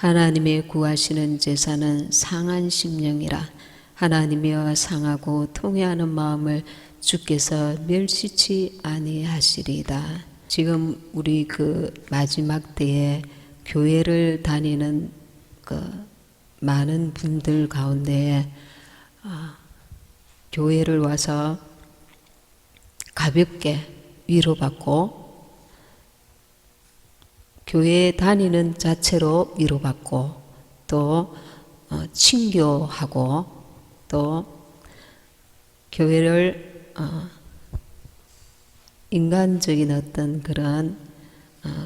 하나님의 구하시는 제사는 상한 심령이라. 하나님이여 상하고 통회하는 마음을 주께서 멸시치 아니하시리이다. 지금 우리 그 마지막 때에 교회를 다니는 그 많은 분들 가운데 교회를 와서 가볍게 위로받고 교회에 다니는 자체로 위로받고 또 친교하고 또 교회를 인간적인 어떤 그런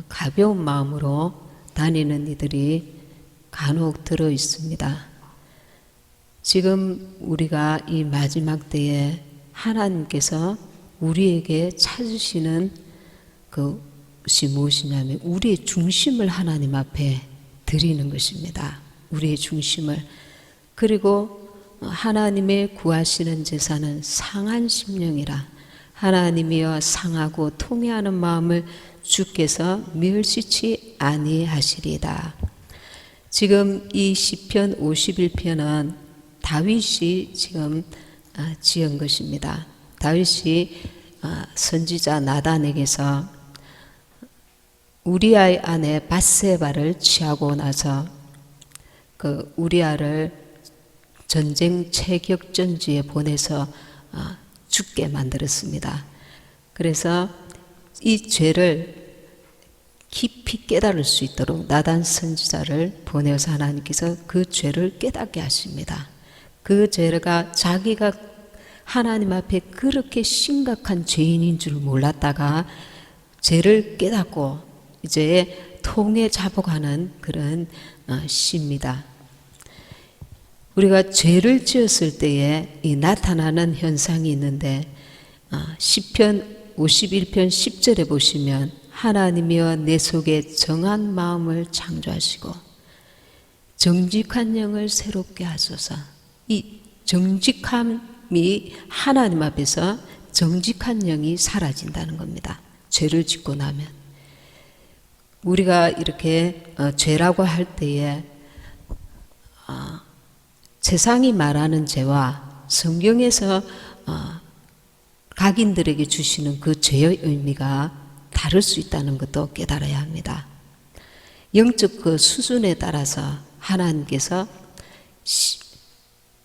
가벼운 마음으로 다니는 이들이 간혹 들어 있습니다. 지금 우리가 이 마지막 때에 하나님께서 우리에게 찾으시는 그것이 무엇이냐면 우리의 중심을 하나님 앞에 드리는 것입니다. 우리의 중심을. 그리고 하나님의 구하시는 제사는 상한 심령이라. 하나님이여 상하고 통회하는 마음을 주께서 멸시치 아니하시리이다. 지금 이 시편 51편은 다윗이 지금 지은 것입니다. 다윗이 선지자 나단에게서 우리아의 아내 밧세바를 취하고 나서 그 우리아를 전쟁 채격전지에 보내서 죽게 만들었습니다. 그래서 이 죄를 깊이 깨달을 수 있도록 나단 선지자를 보내서 하나님께서 그 죄를 깨닫게 하십니다. 그 죄가 자기가 하나님 앞에 그렇게 심각한 죄인인 줄 몰랐다가 죄를 깨닫고 이제 통에 자복하는 그런 시입니다. 우리가 죄를 지었을 때에 이 나타나는 현상이 있는데 시편 51편 10절에 보시면 하나님이여 내 속에 정한 마음을 창조하시고 정직한 영을 새롭게 하소서. 이 정직함이 하나님 앞에서 정직한 영이 사라진다는 겁니다. 죄를 짓고 나면 우리가 이렇게 죄라고 할 때에 세상이 말하는 죄와 성경에서 각인들에게 주시는 그 죄의 의미가 다를 수 있다는 것도 깨달아야 합니다. 영적 그 수준에 따라서 하나님께서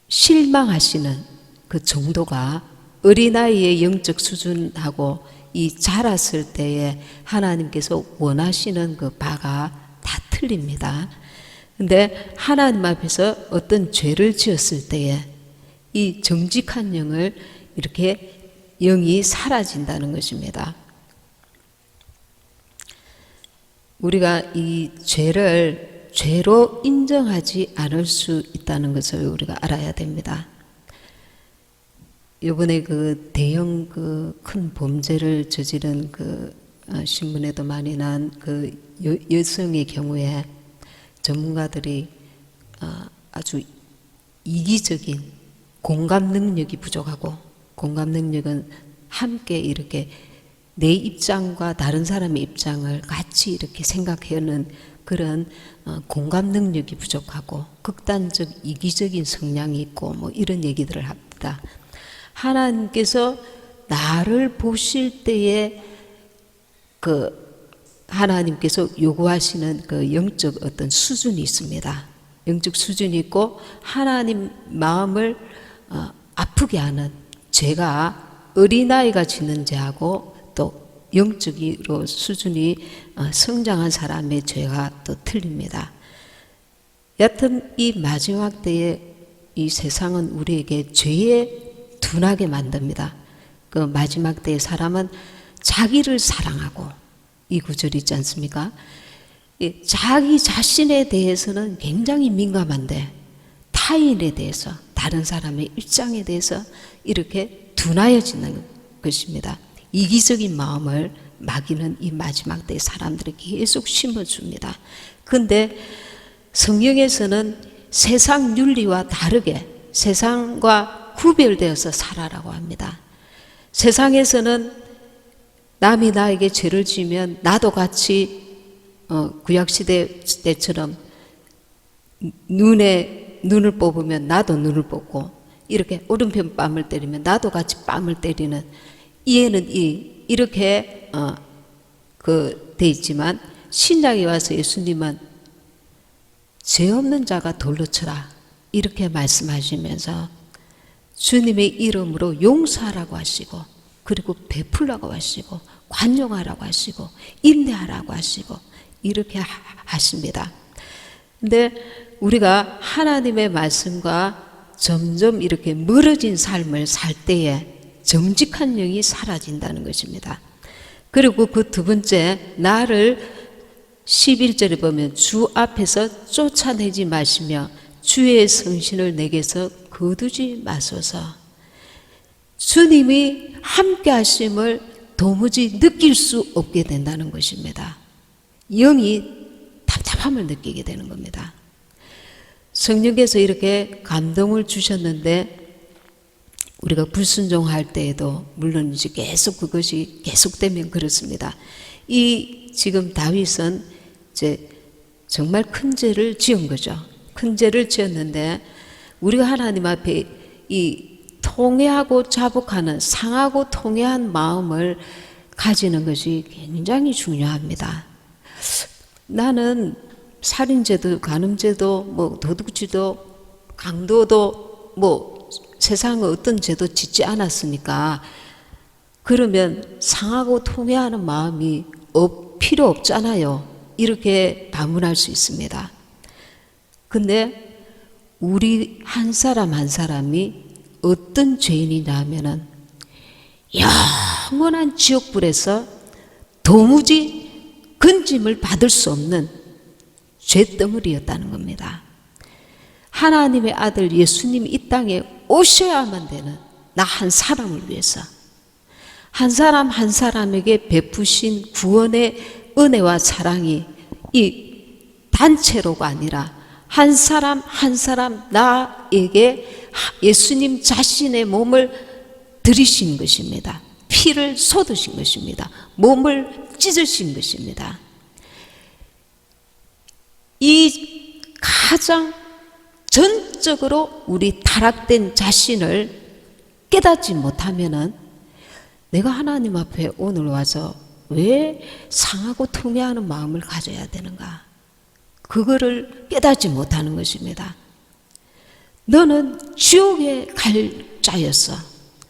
실망하시는 그 정도가 어린아이의 영적 수준하고 이 자랐을 때에 하나님께서 원하시는 그 바가 다 틀립니다. 근데 하나님 앞에서 어떤 죄를 지었을 때에 이 정직한 영을 이렇게 영이 사라진다는 것입니다. 우리가 이 죄를 죄로 인정하지 않을 수 있다는 것을 우리가 알아야 됩니다. 이번에 그 대형 그 큰 범죄를 저지른 그 신문에도 많이 난 그 여성의 경우에 전문가들이 아주 이기적인 공감 능력이 부족하고, 공감 능력은 함께 이렇게 내 입장과 다른 사람의 입장을 같이 이렇게 생각하는 그런 공감 능력이 부족하고 극단적 이기적인 성향이 있고 뭐 이런 얘기들을 합니다. 하나님께서 나를 보실 때에 그 하나님께서 요구하시는 그 영적 어떤 수준이 있습니다. 영적 수준이 있고 하나님 마음을 아프게 하는 죄가 어린아이가 짓는 죄하고 또 영적으로 수준이 성장한 사람의 죄가 또 틀립니다. 여튼 이 마지막 때에 이 세상은 우리에게 죄에 둔하게 만듭니다. 그 마지막 때의 사람은 자기를 사랑하고, 이 구절이 있지 않습니까? 자기 자신에 대해서는 굉장히 민감한데 타인에 대해서, 다른 사람의 입장에 대해서 이렇게 둔하여지는 것입니다. 이기적인 마음을 막이는 이 마지막 때의 사람들이 계속 심어줍니다. 그런데 성경에서는 세상 윤리와 다르게 세상과 구별되어서 살아라고 합니다. 세상에서는 남이 나에게 죄를 지으면 나도 같이 구약시대 때처럼 눈을 뽑으면 나도 눈을 뽑고, 이렇게 오른편 뺨을 때리면 나도 같이 뺨을 때리는, 이해는 이렇게 돼 있지만, 신약에 와서 예수님은 죄 없는 자가 돌로 쳐라 이렇게 말씀하시면서 주님의 이름으로 용서하라고 하시고, 그리고 베풀라고 하시고, 관용하라고 하시고, 인내하라고 하시고, 이렇게 하십니다. 근데 우리가 하나님의 말씀과 점점 이렇게 멀어진 삶을 살 때에 정직한 영이 사라진다는 것입니다. 그리고 그 두 번째, 나를 11절에 보면 주 앞에서 쫓아내지 마시며 주의 성신을 내게서 거두지 마소서. 주님이 함께 하심을 도무지 느낄 수 없게 된다는 것입니다. 영이 답답함을 느끼게 되는 겁니다. 성령께서 이렇게 감동을 주셨는데 우리가 불순종할 때에도 물론 이제 계속 그것이 계속되면 그렇습니다. 지금 다윗은 이제 정말 큰 죄를 지은 거죠. 큰 죄를 지었는데 우리가 하나님 앞에 이 통회하고 자복하는, 상하고 통회한 마음을 가지는 것이 굉장히 중요합니다. 나는 살인죄도, 간음죄도, 뭐 도둑질도, 강도도, 뭐 세상의 어떤 죄도 짓지 않았으니까 그러면 상하고 통회하는 마음이 필요 없잖아요. 이렇게 반문할 수 있습니다. 근데 우리 한 사람 한 사람이 어떤 죄인이냐 하면은 영원한 지옥불에서 도무지 건짐을 받을 수 없는 죄덩어리였다는 겁니다. 하나님의 아들 예수님이 이 땅에 오셔야만 되는 나 한 사람을 위해서, 한 사람 한 사람에게 베푸신 구원의 은혜와 사랑이 이 단체로가 아니라 한 사람 한 사람 나에게 예수님 자신의 몸을 들이신 것입니다. 피를 쏟으신 것입니다. 몸을 찢으신 것입니다. 이 가장 전적으로 우리 타락된 자신을 깨닫지 못하면은 내가 하나님 앞에 오늘 와서 왜 상하고 통회하는 마음을 가져야 되는가? 그거를 깨닫지 못하는 것입니다. 너는 지옥에 갈 자였어.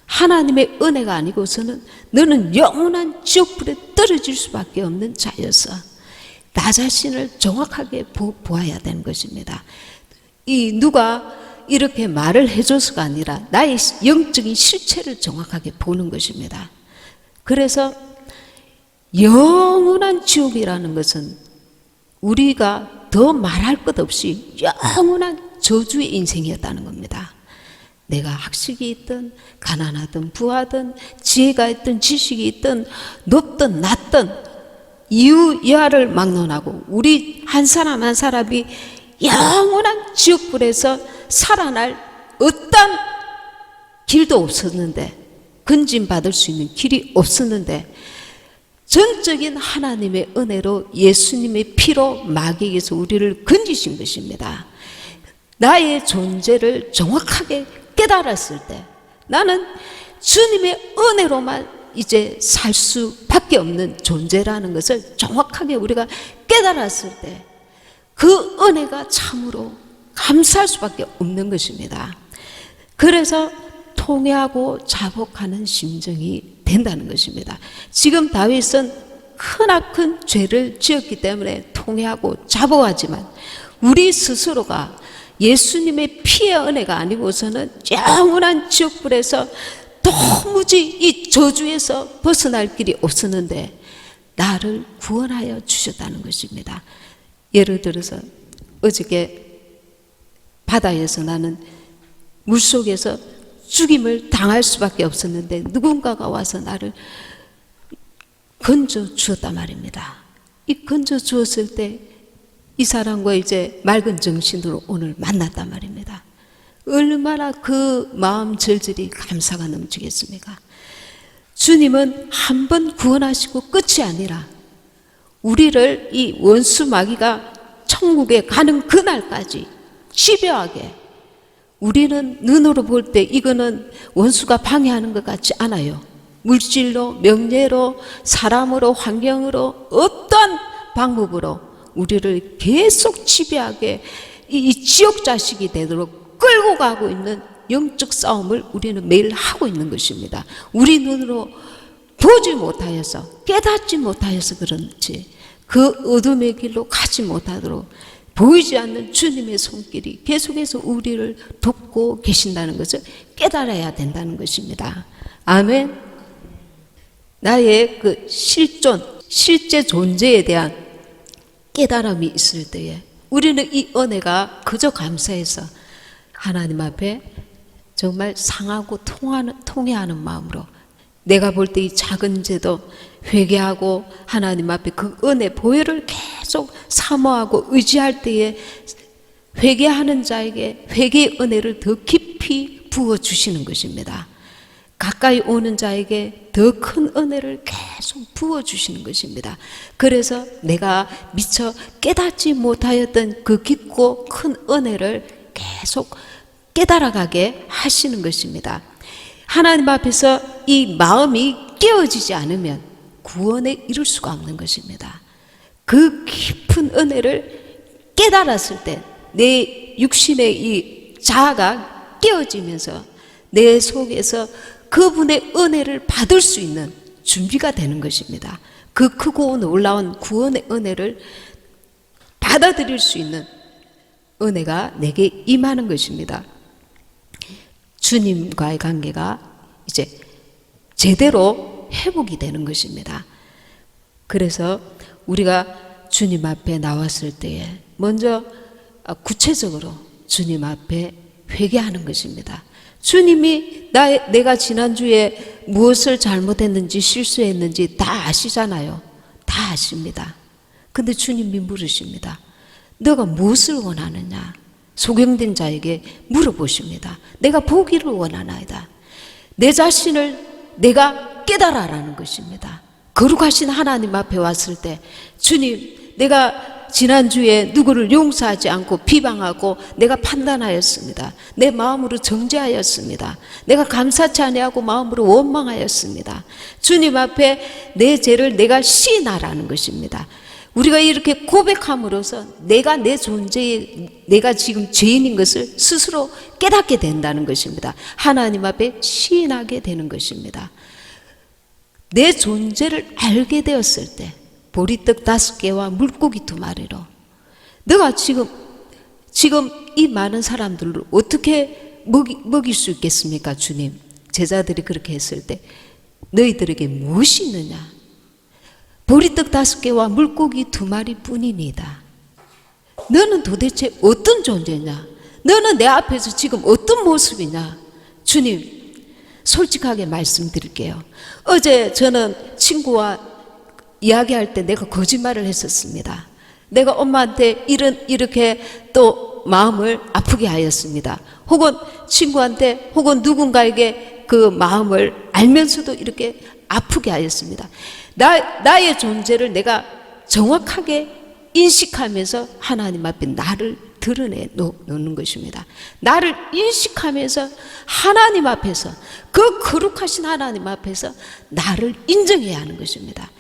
하나님의 은혜가 아니고서는 너는 영원한 지옥불에 떨어질 수밖에 없는 자였어. 나 자신을 정확하게 보아야 되는 것입니다. 누가 이렇게 말을 해줘서가 아니라 나의 영적인 실체를 정확하게 보는 것입니다. 그래서 영원한 지옥이라는 것은 우리가 더 말할 것 없이 영원한 저주의 인생이었다는 겁니다. 내가 학식이 있든 가난하든 부하든 지혜가 있든 지식이 있든 높든 낮든 이유야를 막론하고 우리 한 사람 한 사람이 영원한 지옥불에서 살아날 어떤 길도 없었는데, 건짐받을 수 있는 길이 없었는데 전적인 하나님의 은혜로 예수님의 피로 마귀에게서 우리를 건지신 것입니다. 나의 존재를 정확하게 깨달았을 때 나는 주님의 은혜로만 이제 살 수밖에 없는 존재라는 것을 정확하게 우리가 깨달았을 때 그 은혜가 참으로 감사할 수밖에 없는 것입니다. 그래서 통회하고 자복하는 심정이 된다는 것입니다. 지금 다윗은 크나큰 죄를 지었기 때문에 통회하고 자복하지만 우리 스스로가 예수님의 피의 은혜가 아니고서는 영원한 지옥불에서 도무지 이 저주에서 벗어날 길이 없었는데 나를 구원하여 주셨다는 것입니다. 예를 들어서 어저께 바다에서 나는 물속에서 죽임을 당할 수밖에 없었는데 누군가가 와서 나를 건져 주었단 말입니다. 이 건져 주었을 때 이 사람과 이제 맑은 정신으로 오늘 만났단 말입니다. 얼마나 그 마음 절절히 감사가 넘치겠습니까? 주님은 한 번 구원하시고 끝이 아니라 우리를 이 원수 마귀가 천국에 가는 그날까지 집요하게. 우리는 눈으로 볼 때 이거는 원수가 방해하는 것 같지 않아요. 물질로, 명예로, 사람으로, 환경으로, 어떤 방법으로 우리를 계속 집요하게 이 지옥 자식이 되도록 끌고 가고 있는 영적 싸움을 우리는 매일 하고 있는 것입니다. 우리 눈으로 보지 못하여서, 깨닫지 못하여서 그런지 그 어둠의 길로 가지 못하도록 보이지 않는 주님의 손길이 계속해서 우리를 돕고 계신다는 것을 깨달아야 된다는 것입니다. 아멘. 나의 그 실제 존재에 대한 깨달음이 있을 때에 우리는 이 은혜가 그저 감사해서 하나님 앞에 정말 상하고 통회하는 마음으로 내가 볼 때 이 작은 죄도 회개하고 하나님 앞에 그 은혜 보혈을 계속 사모하고 의지할 때에 회개하는 자에게 회개의 은혜를 더 깊이 부어주시는 것입니다. 가까이 오는 자에게 더 큰 은혜를 계속 부어주시는 것입니다. 그래서 내가 미처 깨닫지 못하였던 그 깊고 큰 은혜를 계속 깨달아가게 하시는 것입니다. 하나님 앞에서 이 마음이 깨어지지 않으면 구원에 이룰 수가 없는 것입니다. 그 깊은 은혜를 깨달았을 때 내 육신의 이 자아가 깨어지면서 내 속에서 그분의 은혜를 받을 수 있는 준비가 되는 것입니다. 그 크고 놀라운 구원의 은혜를 받아들일 수 있는 은혜가 내게 임하는 것입니다. 주님과의 관계가 이제 제대로 회복이 되는 것입니다. 그래서 우리가 주님 앞에 나왔을 때에 먼저 구체적으로 주님 앞에 회개하는 것입니다. 주님이 내가 지난주에 무엇을 잘못했는지 실수했는지 다 아시잖아요. 다 아십니다. 근데 주님이 물으십니다. 너가 무엇을 원하느냐? 소경된 자에게 물어보십니다. 내가 보기를 원하나이다. 내 자신을 내가 깨달아라는 것입니다. 거룩하신 하나님 앞에 왔을 때 주님, 내가 지난주에 누구를 용서하지 않고 비방하고 내가 판단하였습니다. 내 마음으로 정죄하였습니다. 내가 감사치 아니하고 마음으로 원망하였습니다. 주님 앞에 내 죄를 내가 시인하라는 것입니다. 우리가 이렇게 고백함으로써 내가 내 존재에 내가 지금 죄인인 것을 스스로 깨닫게 된다는 것입니다. 하나님 앞에 시인하게 되는 것입니다. 내 존재를 알게 되었을 때 보리떡 5개와 물고기 2마리로 너가 지금 이 많은 사람들을 어떻게 먹일 수 있겠습니까? 주님, 제자들이 그렇게 했을 때 너희들에게 무엇이 있느냐? 보리떡 5개와 물고기 2마리 뿐이니다. 너는 도대체 어떤 존재냐? 너는 내 앞에서 지금 어떤 모습이냐? 주님, 솔직하게 말씀드릴게요. 어제 저는 친구와 이야기할 때 내가 거짓말을 했었습니다. 내가 엄마한테 이렇게 또 마음을 아프게 하였습니다. 혹은 친구한테 혹은 누군가에게 그 마음을 알면서도 이렇게 아프게 하였습니다. 나의 존재를 내가 정확하게 인식하면서 하나님 앞에 나를 드러내 놓는 것입니다. 나를 인식하면서 하나님 앞에서 그 거룩하신 하나님 앞에서 나를 인정해야 하는 것입니다.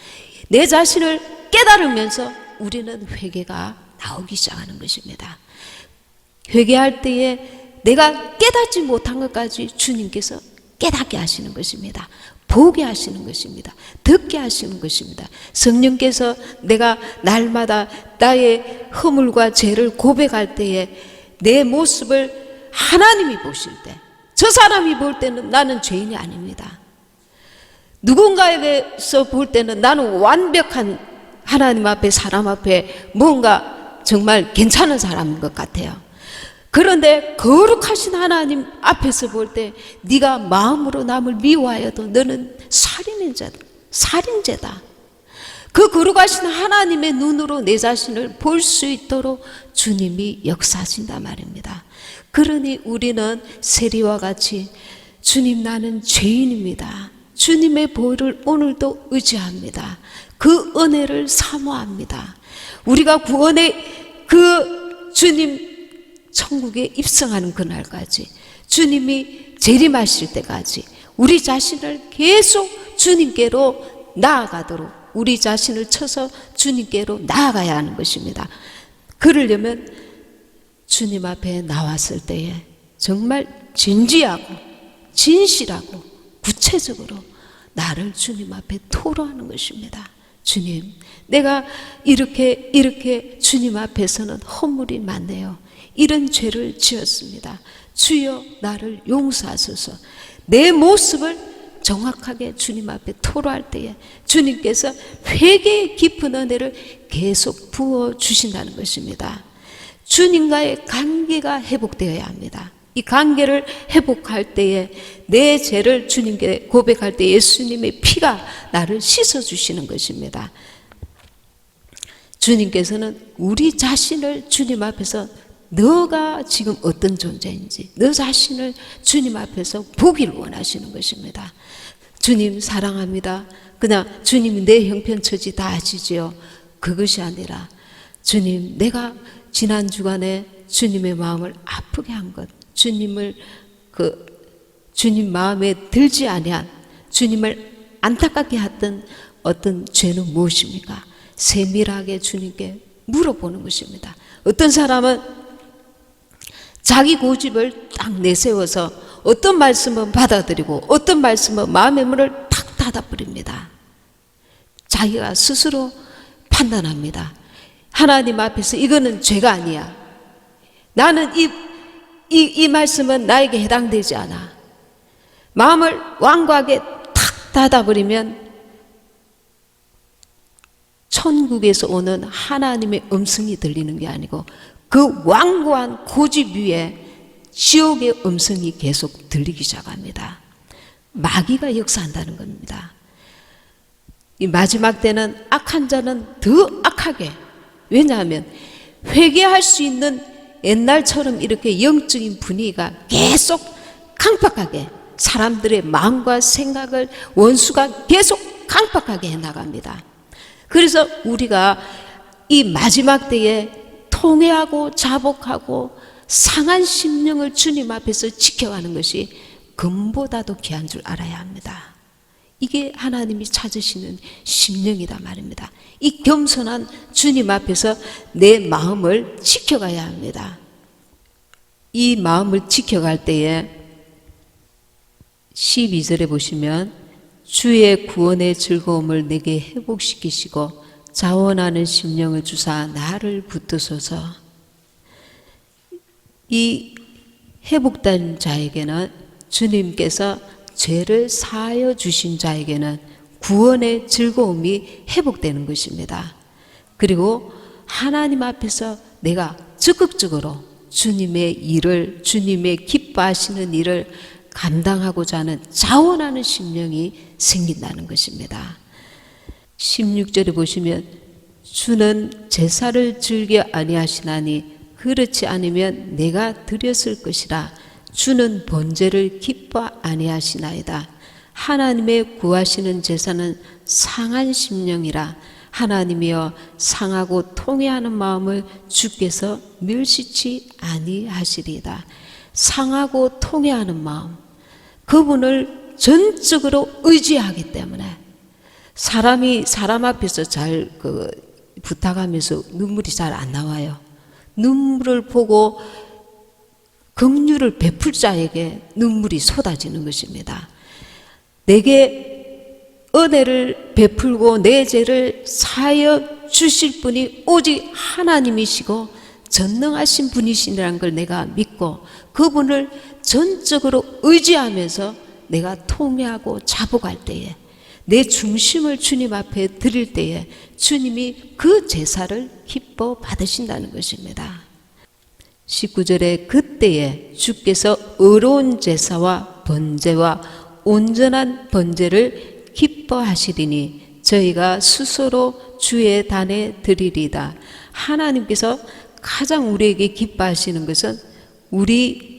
내 자신을 깨달으면서 우리는 회개가 나오기 시작하는 것입니다. 회개할 때에 내가 깨닫지 못한 것까지 주님께서 깨닫게 하시는 것입니다. 보게 하시는 것입니다. 듣게 하시는 것입니다. 성령께서 내가 날마다 나의 허물과 죄를 고백할 때에 내 모습을 하나님이 보실 때, 저 사람이 볼 때는 나는 죄인이 아닙니다. 누군가에게서 볼 때는 나는 완벽한 하나님 앞에 사람 앞에 뭔가 정말 괜찮은 사람인 것 같아요. 그런데 거룩하신 하나님 앞에서 볼 때 네가 마음으로 남을 미워하여도 너는 살인죄다. 그 거룩하신 하나님의 눈으로 내 자신을 볼 수 있도록 주님이 역사하신단 말입니다. 그러니 우리는 세리와 같이 주님, 나는 죄인입니다. 주님의 보혈을 오늘도 의지합니다. 그 은혜를 사모합니다. 우리가 구원의 그 주님 천국에 입성하는 그날까지, 주님이 재림하실 때까지 우리 자신을 계속 주님께로 나아가도록, 우리 자신을 쳐서 주님께로 나아가야 하는 것입니다. 그러려면 주님 앞에 나왔을 때에 정말 진지하고 진실하고 구체적으로 나를 주님 앞에 토로하는 것입니다. 주님, 내가 이렇게 주님 앞에서는 허물이 많네요. 이런 죄를 지었습니다. 주여 나를 용서하소서. 내 모습을 정확하게 주님 앞에 토로할 때에 주님께서 회개의 깊은 은혜를 계속 부어주신다는 것입니다. 주님과의 관계가 회복되어야 합니다. 이 관계를 회복할 때에 내 죄를 주님께 고백할 때 예수님의 피가 나를 씻어주시는 것입니다. 주님께서는 우리 자신을 주님 앞에서, 너가 지금 어떤 존재인지 너 자신을 주님 앞에서 보기를 원하시는 것입니다. 주님 사랑합니다. 그냥 주님이 내 형편처지 다 아시지요. 그것이 아니라 주님, 내가 지난 주간에 주님의 마음을 아프게 한 것, 주님을 주님 마음에 들지 아니한, 주님을 안타깝게 했던 어떤 죄는 무엇입니까? 세밀하게 주님께 물어보는 것입니다. 어떤 사람은 자기 고집을 딱 내세워서 어떤 말씀은 받아들이고 어떤 말씀은 마음의 문을 탁 닫아버립니다. 자기가 스스로 판단합니다. 하나님 앞에서 이거는 죄가 아니야. 나는 이 말씀은 나에게 해당되지 않아. 마음을 완고하게 탁 닫아버리면 천국에서 오는 하나님의 음성이 들리는 게 아니고 그 완고한 고집 위에 지옥의 음성이 계속 들리기 시작합니다. 마귀가 역사한다는 겁니다. 이 마지막 때는 악한 자는 더 악하게, 왜냐하면 회개할 수 있는 옛날처럼 이렇게 영적인 분위기가 계속 강팍하게, 사람들의 마음과 생각을 원수가 계속 강팍하게 해나갑니다. 그래서 우리가 이 마지막 때에 통회하고 자복하고 상한 심령을 주님 앞에서 지켜가는 것이 금보다도 귀한 줄 알아야 합니다. 이게 하나님이 찾으시는 심령이다 말입니다. 이 겸손한 주님 앞에서 내 마음을 지켜가야 합니다. 이 마음을 지켜갈 때에 12절에 보시면 주의 구원의 즐거움을 내게 회복시키시고 자원하는 심령을 주사 나를 붙드소서. 이 회복된 자에게는, 주님께서 죄를 사하여 주신 자에게는 구원의 즐거움이 회복되는 것입니다. 그리고 하나님 앞에서 내가 적극적으로 주님의 일을, 주님의 기뻐하시는 일을 감당하고자 하는 자원하는 심령이 생긴다는 것입니다. 16절에 보시면 주는 제사를 즐겨 아니하시나니 그렇지 않으면 내가 드렸을 것이라. 주는 번제를 기뻐 아니하시나이다. 하나님의 구하시는 제사는 상한 심령이라. 하나님이여 상하고 통회하는 마음을 주께서 멸시치 아니하시리이다. 상하고 통회하는 마음, 그분을 전적으로 의지하기 때문에 사람이 사람 앞에서 잘 부탁하면서 눈물이 잘 안 나와요. 눈물을 보고 긍휼을 베풀 자에게 눈물이 쏟아지는 것입니다. 내게 은혜를 베풀고 내 죄를 사하여 주실 분이 오직 하나님이시고 전능하신 분이시라는 걸 내가 믿고 그분을 전적으로 의지하면서 내가 통회하고 자복할 때에, 내 중심을 주님 앞에 드릴 때에 주님이 그 제사를 기뻐 받으신다는 것입니다. 19절에 그때에 주께서 의로운 제사와 번제와 온전한 번제를 기뻐하시리니 저희가 스스로 주의 단에 드리리다. 하나님께서 가장 우리에게 기뻐하시는 것은 우리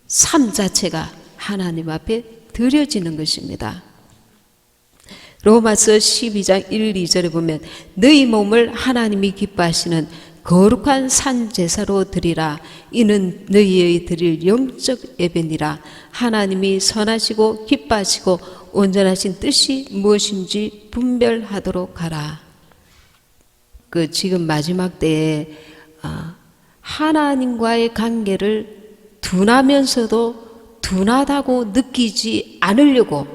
삶 자체가 하나님 앞에 드려지는 것입니다. 로마서 12장 1, 2절에 보면 너희 몸을 하나님이 기뻐하시는 거룩한 산 제사로 드리라. 이는 너희의 드릴 영적 예배니라. 하나님이 선하시고 기뻐하시고 온전하신 뜻이 무엇인지 분별하도록 하라. 지금 마지막 때에 하나님과의 관계를 둔하면서도 둔하다고 느끼지 않으려고,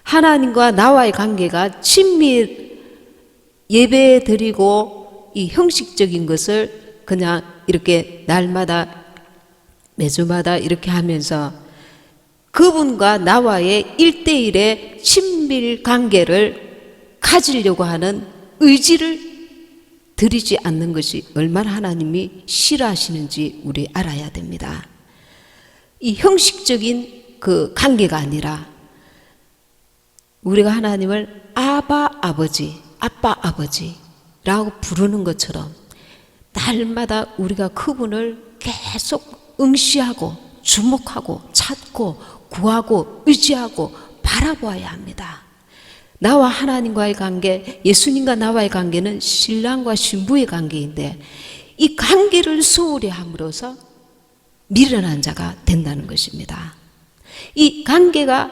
하나님과 나와의 관계가 친밀 예배 드리고 이 형식적인 것을 그냥 이렇게 날마다 매주마다 이렇게 하면서 그분과 나와의 1대1의 친밀 관계를 가지려고 하는 의지를 드리지 않는 것이 얼마나 하나님이 싫어하시는지 우리 알아야 됩니다. 이 형식적인 그 관계가 아니라 우리가 하나님을 아바 아버지, 아빠 아버지라고 부르는 것처럼 날마다 우리가 그분을 계속 응시하고 주목하고 찾고 구하고 의지하고 바라보아야 합니다. 나와 하나님과의 관계, 예수님과 나와의 관계는 신랑과 신부의 관계인데 이 관계를 소홀히 함으로써 미련한 자가 된다는 것입니다. 이 관계가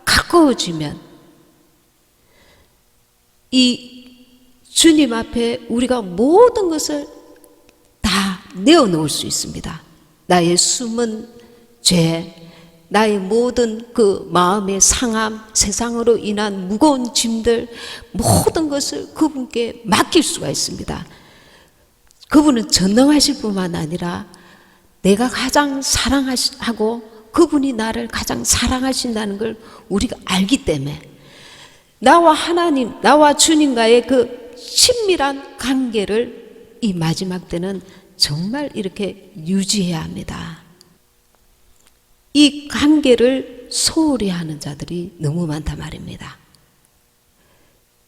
가까워지면 이 주님 앞에 우리가 모든 것을 다 내어놓을 수 있습니다. 나의 숨은 죄, 나의 모든 그 마음의 상함, 세상으로 인한 무거운 짐들, 모든 것을 그분께 맡길 수가 있습니다. 그분은 전능하실 뿐만 아니라 내가 가장 사랑하고 그분이 나를 가장 사랑하신다는 걸 우리가 알기 때문에 나와 하나님, 나와 주님과의 그 친밀한 관계를 이 마지막 때는 정말 이렇게 유지해야 합니다. 이 관계를 소홀히 하는 자들이 너무 많단 말입니다.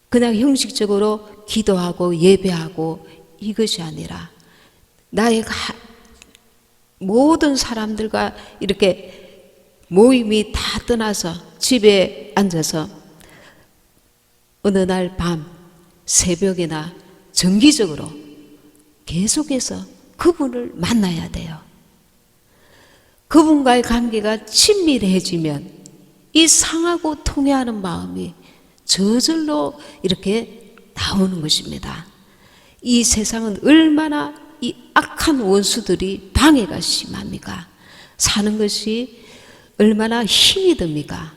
그냥 형식적으로 기도하고 예배하고 이것이 아니라 나의 모든 사람들과 이렇게 모임이 다 떠나서 집에 앉아서 어느 날 밤 새벽이나 정기적으로 계속해서 그분을 만나야 돼요. 그분과의 관계가 친밀해지면 이 상하고 통해하는 마음이 저절로 이렇게 나오는 것입니다. 이 세상은 얼마나 이 악한 원수들이 방해가 심합니까? 사는 것이 얼마나 힘이 듭니까?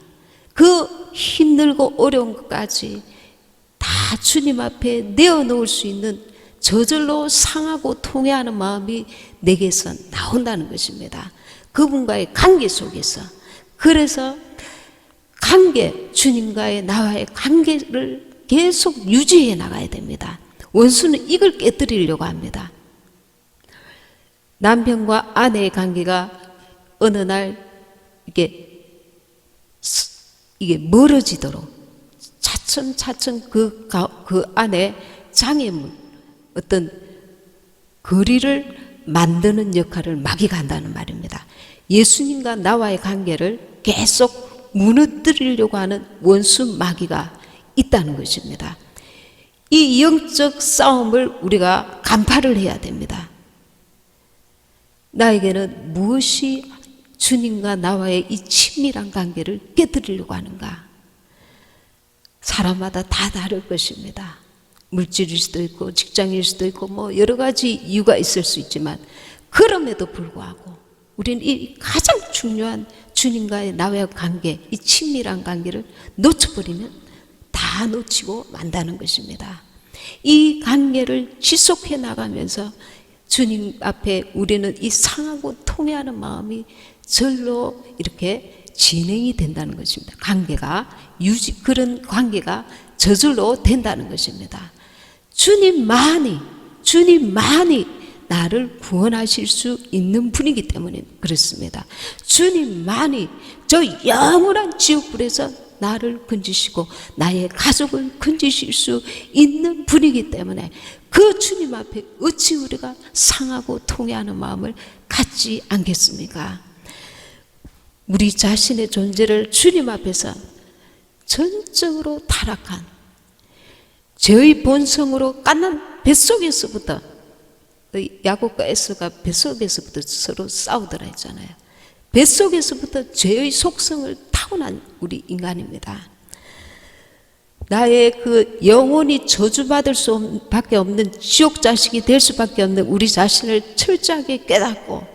그 힘들고 어려운 것까지 다 주님 앞에 내어놓을 수 있는 저절로 상하고 통해하는 마음이 내게서 나온다는 것입니다. 그분과의 관계 속에서. 그래서 관계, 주님과의 나와의 관계를 계속 유지해 나가야 됩니다. 원수는 이걸 깨뜨리려고 합니다. 남편과 아내의 관계가 어느 날 이게 멀어지도록 차츰 그 안에 장애물, 어떤 거리를 만드는 역할을 마귀가 한다는 말입니다. 예수님과 나와의 관계를 계속 무너뜨리려고 하는 원수 마귀가 있다는 것입니다. 이 영적 싸움을 우리가 간파를 해야 됩니다. 나에게는 무엇이 주님과 나와의 이 친밀한 관계를 깨뜨리려고 하는가? 사람마다 다 다를 것입니다. 물질일 수도 있고 직장일 수도 있고 뭐 여러 가지 이유가 있을 수 있지만 그럼에도 불구하고 우리는 이 가장 중요한 주님과의 나와의 관계, 이 친밀한 관계를 놓쳐버리면 다 놓치고 만다는 것입니다. 이 관계를 지속해 나가면서 주님 앞에 우리는 이 상하고 통해하는 마음이 절로 이렇게 진행이 된다는 것입니다. 그런 관계가 저절로 된다는 것입니다. 주님만이 나를 구원하실 수 있는 분이기 때문에 그렇습니다. 주님만이 저 영원한 지옥불에서 나를 건지시고 나의 가족을 건지실 수 있는 분이기 때문에 그 주님 앞에 어찌 우리가 상하고 통해하는 마음을 갖지 않겠습니까? 우리 자신의 존재를 주님 앞에서 전적으로 타락한 죄의 본성으로 뱃속에서부터, 야곱과 에서가 뱃속에서부터 서로 싸우더라 했잖아요. 뱃속에서부터 죄의 속성을 타고난 우리 인간입니다. 나의 그 영혼이 저주받을 수밖에 없는 지옥 자식이 될 수밖에 없는 우리 자신을 철저하게 깨닫고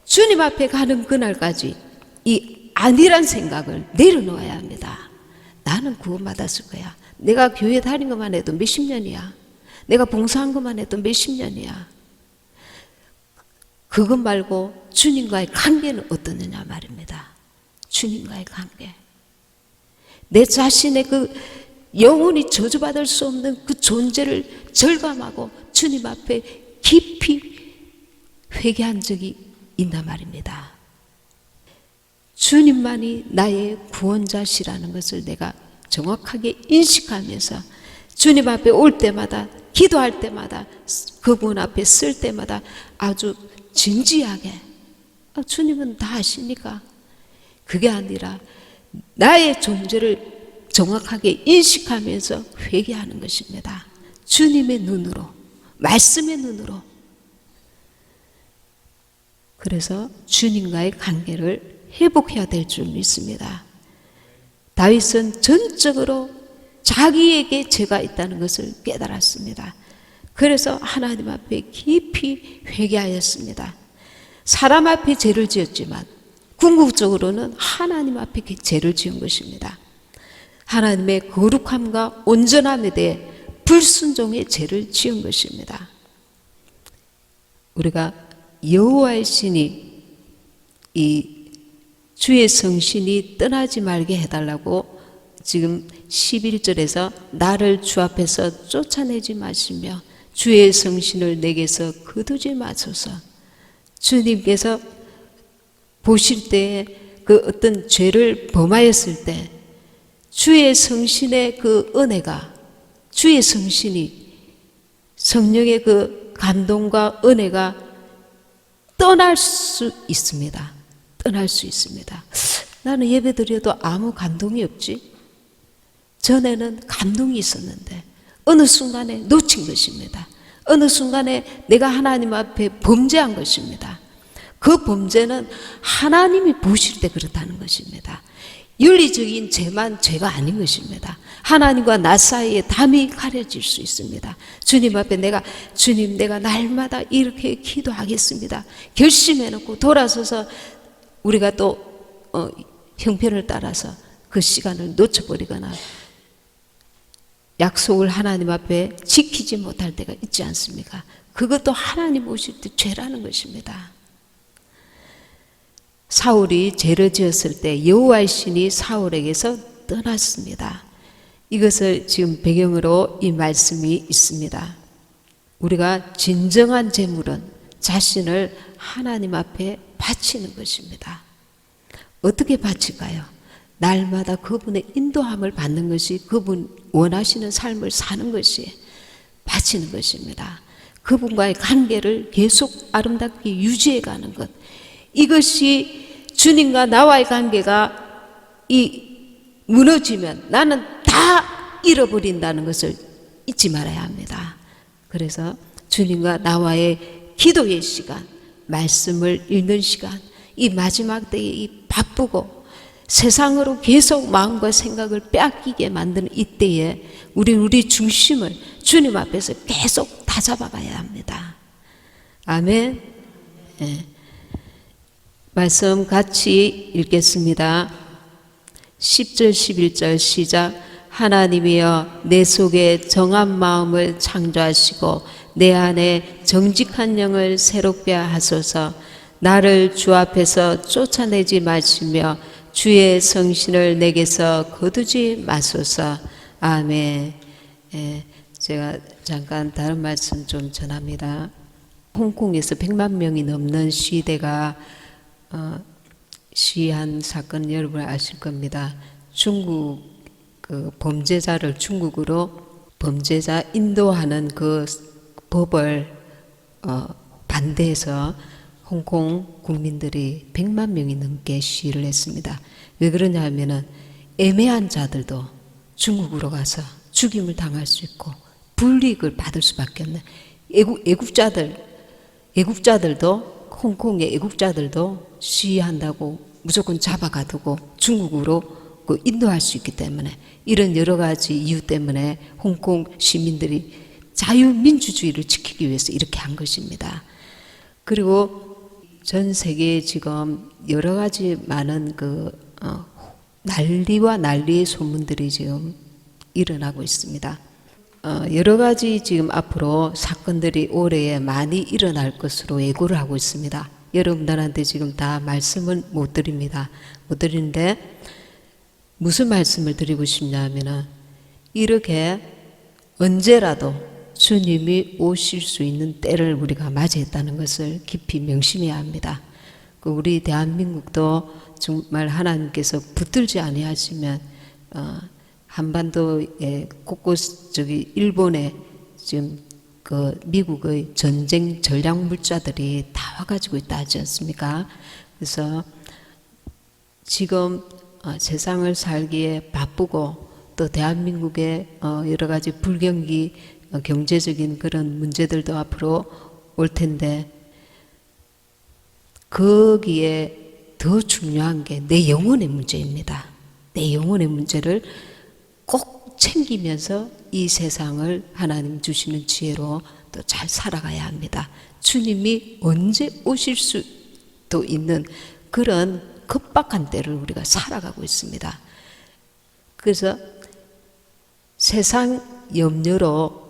주님 앞에 가는 그날까지 이 아니란 생각을 내려놓아야 합니다. 나는 구원받았을 거야. 내가 교회 다닌 것만 해도 몇십 년이야. 내가 봉사한 것만 해도 몇십 년이야. 그것 말고 주님과의 관계는 어떠느냐 말입니다. 주님과의 관계. 내 자신의 그 영원히 저주받을 수 없는 그 존재를 절감하고 주님 앞에 깊이 회개한 적이 있단 말입니다. 주님만이 나의 구원자시라는 것을 내가 정확하게 인식하면서 주님 앞에 올 때마다, 기도할 때마다, 그분 앞에 쓸 때마다 아주 진지하게, 주님은 다 아시니까, 그게 아니라 나의 존재를 정확하게 인식하면서 회개하는 것입니다. 주님의 눈으로, 말씀의 눈으로. 그래서 주님과의 관계를 회복해야 될 줄 믿습니다. 다윗은 전적으로 자기에게 죄가 있다는 것을 깨달았습니다. 그래서 하나님 앞에 깊이 회개하였습니다. 사람 앞에 죄를 지었지만 궁극적으로는 하나님 앞에 죄를 지은 것입니다. 하나님의 거룩함과 온전함에 대해 불순종의 죄를 지은 것입니다. 우리가 여호와의 신이, 이 주의 성신이 떠나지 말게 해달라고 지금 11절에서 나를 주 앞에서 쫓아내지 마시며 주의 성신을 내게서 거두지 마소서. 주님께서 보실 때에 그 어떤 죄를 범하였을 때 주의 성신의 그 은혜가, 주의 성신이, 성령의 그 감동과 은혜가 떠날 수 있습니다. 떠날 수 있습니다. 나는 예배 드려도 아무 감동이 없지? 전에는 감동이 있었는데 어느 순간에 놓친 것입니다. 어느 순간에 내가 하나님 앞에 범죄한 것입니다. 그 범죄는 하나님이 보실 때 그렇다는 것입니다. 윤리적인 죄만 죄가 아닌 것입니다. 하나님과 나 사이에 담이 가려질 수 있습니다. 주님 앞에 주님 내가 날마다 이렇게 기도하겠습니다. 결심해놓고 돌아서서 우리가 또 형편을 따라서 그 시간을 놓쳐버리거나 약속을 하나님 앞에 지키지 못할 때가 있지 않습니까? 그것도 하나님 오실 때 죄라는 것입니다. 사울이 죄를 지었을 때 여호와의 신이 사울에게서 떠났습니다. 이것을 지금 배경으로 이 말씀이 있습니다. 우리가 진정한 제물은 자신을 하나님 앞에 바치는 것입니다. 어떻게 바칠까요? 날마다 그분의 인도함을 받는 것이, 그분 원하시는 삶을 사는 것이 바치는 것입니다. 그분과의 관계를 계속 아름답게 유지해가는 것, 이것이 주님과 나와의 관계가 무너지면 나는 다 잃어버린다는 것을 잊지 말아야 합니다. 그래서 주님과 나와의 기도의 시간, 말씀을 읽는 시간, 이 마지막 때에 이 바쁘고 세상으로 계속 마음과 생각을 빼앗기게 만드는 이때에 우리 중심을 주님 앞에서 계속 다잡아가야 합니다. 아멘. 네. 말씀 같이 읽겠습니다. 10절 11절 시작. 하나님이여 내 속에 정한 마음을 창조하시고 내 안에 정직한 영을 새롭게 하소서. 나를 주 앞에서 쫓아내지 마시며 주의 성신을 내게서 거두지 마소서. 아멘. 제가 잠깐 다른 말씀 좀 전합니다. 홍콩에서 100만 명이 넘는 시대가 시한 사건 여러분 아실 겁니다. 중국 그 범죄자를 중국으로 범죄자 인도하는 그 법을 반대해서 홍콩 국민들이 100만 명이 넘게 시위를 했습니다. 왜 그러냐 하면은 애매한 자들도 중국으로 가서 죽임을 당할 수 있고 불이익을 받을 수밖에 없는 애국자들도 홍콩의 애국자들도 시위한다고 무조건 잡아가두고 중국으로 그 인도할 수 있기 때문에 이런 여러 가지 이유 때문에 홍콩 시민들이 자유민주주의를 지키기 위해서 이렇게 한 것입니다. 그리고 전 세계에 지금 여러 가지 많은 난리와 난리의 소문들이 지금 일어나고 있습니다. 여러 가지 지금 앞으로 사건들이 올해에 많이 일어날 것으로 예고를 하고 있습니다. 여러분들한테 지금 다 말씀을 못 드립니다. 못 드리는데 무슨 말씀을 드리고 싶냐면은 이렇게 언제라도 주님이 오실 수 있는 때를 우리가 맞이했다는 것을 깊이 명심해야 합니다. 우리 대한민국도 정말 하나님께서 붙들지 아니하시면 한반도의 곳곳 일본에 지금 미국의 전쟁 전략 물자들이 다 와가지고 있다 하지 않습니까? 그래서 지금 세상을 살기에 바쁘고 또 대한민국의 여러 가지 불경기 경제적인 그런 문제들도 앞으로 올 텐데 거기에 더 중요한 게 내 영혼의 문제입니다. 내 영혼의 문제를 꼭 챙기면서 이 세상을 하나님 주시는 지혜로 또 잘 살아가야 합니다. 주님이 언제 오실 수도 있는 그런 급박한 때를 우리가 살아가고 있습니다. 그래서 세상 염려로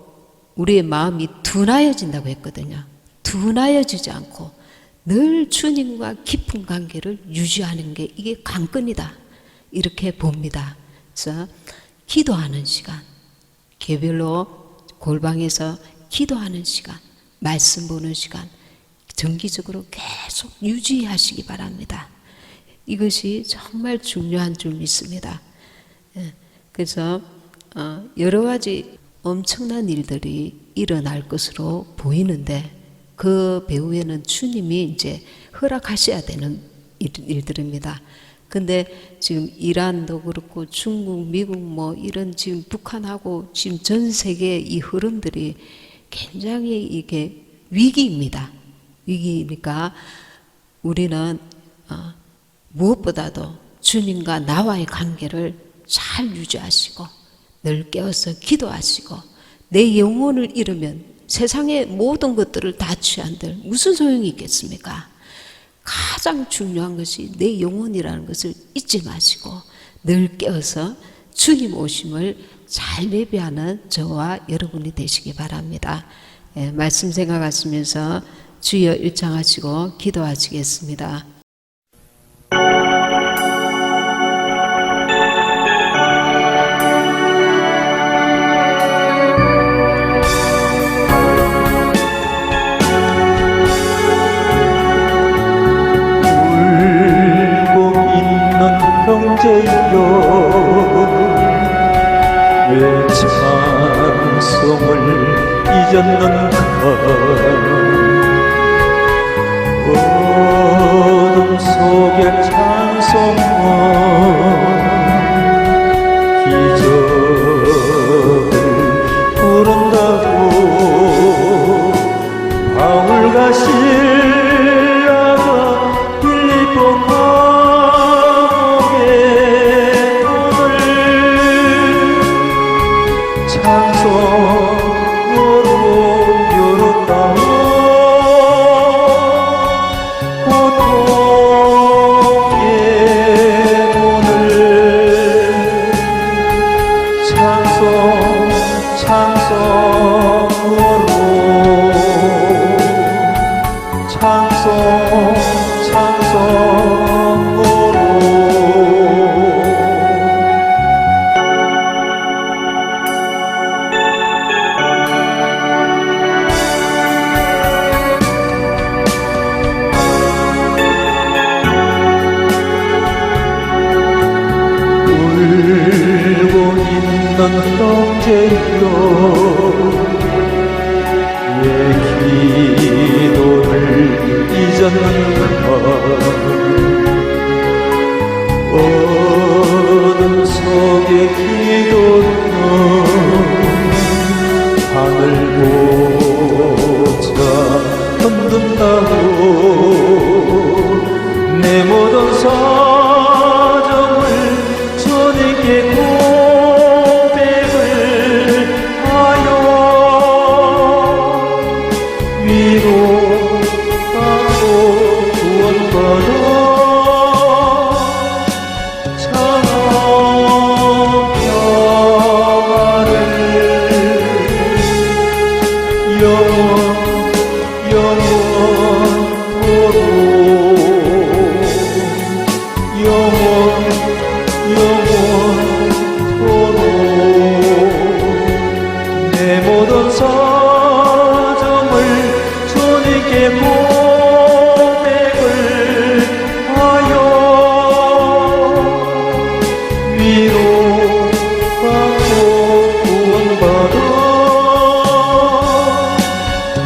우리의 마음이 둔하여진다고 했거든요. 둔하여지지 않고 늘 주님과 깊은 관계를 유지하는 게 이게 관건이다. 이렇게 봅니다. 그래서 기도하는 시간, 개별로 골방에서 기도하는 시간, 말씀 보는 시간 정기적으로 계속 유지하시기 바랍니다. 이것이 정말 중요한 줄 믿습니다. 그래서 여러 가지 엄청난 일들이 일어날 것으로 보이는데 그 배후에는 주님이 이제 허락하셔야 되는 일들입니다. 근데 지금 이란도 그렇고 중국, 미국 뭐 이런 지금 북한하고 지금 전 세계의 이 흐름들이 굉장히 이게 위기입니다. 위기니까 우리는 무엇보다도 주님과 나와의 관계를 잘 유지하시고 늘 깨어서 기도하시고 내 영혼을 잃으면 세상의 모든 것들을 다 취한들 무슨 소용이 있겠습니까? 가장 중요한 것이 내 영혼이라는 것을 잊지 마시고 늘 깨어서 주님 오심을 잘 예배하는 저와 여러분이 되시기 바랍니다. 말씀 생각하시면서 주여 일창하시고 기도하시겠습니다. 형제여 왜 찬송을 잊었는가 어둠 속에 찬송은 기적을 부른다고 바울과 실라가 빌립보 찬송으로 열었다오 고통의 문을 찬송으로 울고 있는 형제여 왜 기도를 잊었는가 어둠 속의 기도는 구원받아 참 평화를 영원토록 영원토록 내 모든 사정을 주님께 고백을 하여 위로받고 구원받아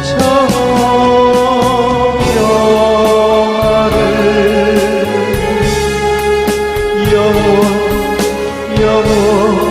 참 평화를 영원